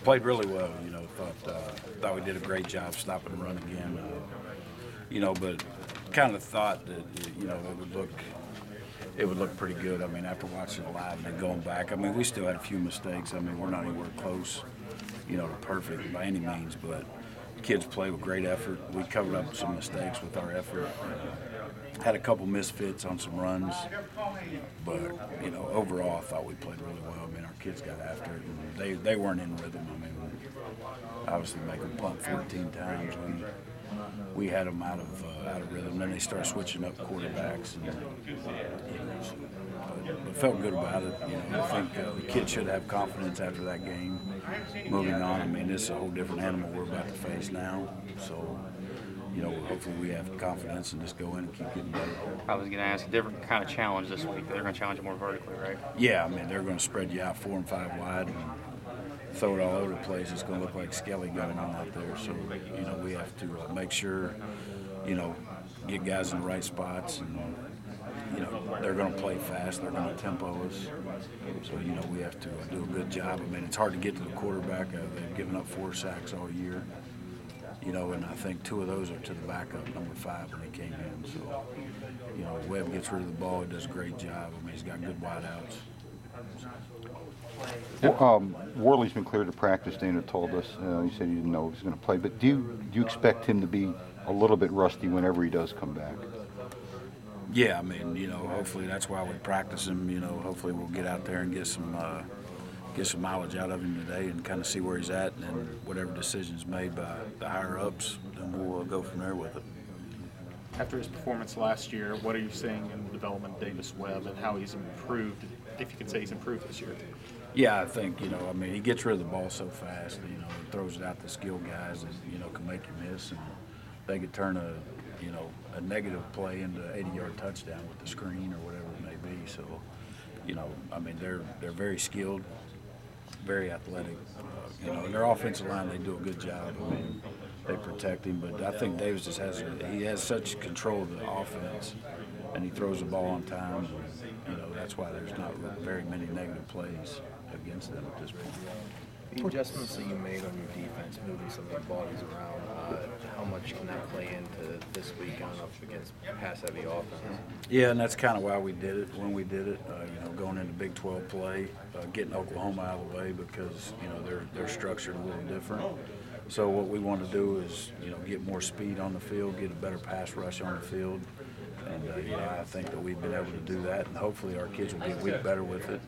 Played really well. Thought we did a great job stopping the run again. But kind of thought that it would look pretty good. I mean, after watching it live and then going back, I mean, we still had a few mistakes. I mean, we're not anywhere close, to perfect by any means, but the kids played with great effort. We covered up some mistakes with our effort. Had a couple misfits on some runs, but overall, I thought we played really well. I mean, our kids got after it, and they weren't in rhythm. I mean, obviously make them punt 14 times when we had them out of rhythm. Then they start switching up quarterbacks, and but felt good about it. I think the kids should have confidence after that game. Moving on, I mean, this is a whole different animal we're about to face now, so. Hopefully we have confidence and just go in and keep getting better. I was going to ask a different kind of challenge this week. They're going to challenge it more vertically, right? Yeah, I mean, they're going to spread you out 4 and 5 wide and throw it all over the place. It's going to look like Skelly going on out there. So, we have to make sure, get guys in the right spots. And, they're going to play fast. They're going to tempo us. So, we have to do a good job. I mean, it's hard to get to the quarterback. They've given up 4 sacks all year. And I think 2 of those are to the backup, number 5, when he came in. So, Webb gets rid of the ball. He does a great job. I mean, he's got good wideouts. Worley's been cleared to practice, Dana told us. He said he didn't know he was going to play. But do you expect him to be a little bit rusty whenever he does come back? Yeah, I mean, hopefully that's why we practice him. Hopefully we'll get out there and get some mileage out of him today and kind of see where he's at, and then whatever decisions made by the higher-ups, then we'll go from there with it. After his performance last year, what are you seeing in the development of Davis Webb and how he's improved, if you could say he's improved this year? Yeah, I think, I mean, he gets rid of the ball so fast, he throws it out to skilled guys that, can make you miss, and they could turn a negative play into an 80-yard touchdown with the screen or whatever it may be. So, I mean, they're very skilled, very athletic. In their offensive line, they do a good job. I mean, they protect him, but I think Davis just has such control of the offense, and he throws the ball on time. And, that's why there's not very many negative plays against them at this point. The adjustments that you made on your defense, moving some of the bodies around, how much can that play into this week going up against pass-heavy offense? Yeah, and that's kind of why we did it when we did it. Going into Big 12 play, getting Oklahoma out of the way because they're structured a little different. So what we want to do is get more speed on the field, get a better pass rush on the field, and I think that we've been able to do that, and hopefully our kids will be a week better with it.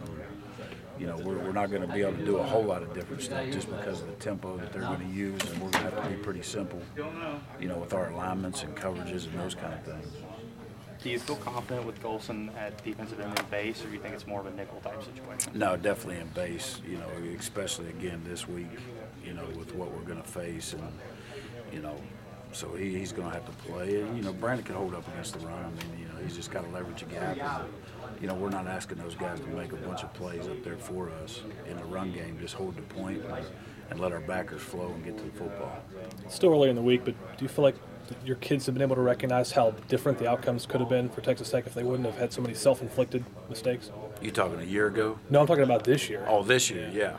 We're not going to be able to do a whole lot of different stuff just because of the tempo that they're going to use, and we're going to have to be pretty simple, with our alignments and coverages and those kind of things. Do you feel confident with Golson at defensive end in base, or do you think it's more of a nickel type situation? No, definitely in base, especially again this week, with what we're going to face, and, so he's going to have to play. Brandon can hold up against the run. I mean, he's just got to leverage a gap. And, we're not asking those guys to make a bunch of plays up there for us in the run game. Just hold the point and let our backers flow and get to the football. It's still early in the week, but do you feel like your kids have been able to recognize how different the outcomes could have been for Texas Tech if they wouldn't have had so many self-inflicted mistakes? You talking a year ago? No, I'm talking about this year. Oh, this year, yeah.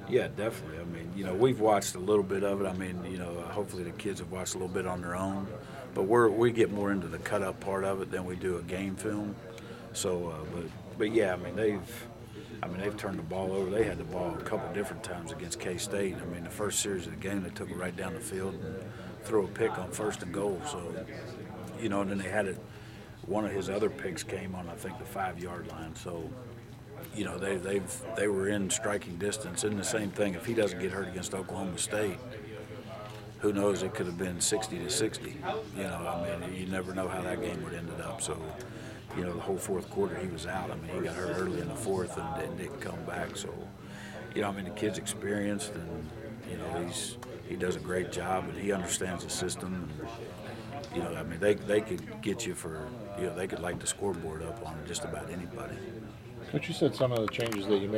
Yeah, definitely. I mean, we've watched a little bit of it. I mean, hopefully the kids have watched a little bit on their own. But we get more into the cut-up part of it than we do a game film. So, but yeah, I mean, they've turned the ball over. They had the ball a couple different times against K-State. I mean, the first series of the game, they took it right down the field and threw a pick on 1st and goal. So, and then they had it. One of his other picks came on, I think, the 5-yard line. So, they were in striking distance. And the same thing, if he doesn't get hurt against Oklahoma State, who knows, it could have been 60-60. I mean, you never know how that game would have ended up. So, the whole 4th quarter he was out. I mean, he got hurt early in the 4th and didn't come back. So, I mean, the kid's experienced, and, he does a great job, and he understands the system. And, I mean, they could get you for, they could light the scoreboard up on just about anybody. Coach, you said some of the changes that you made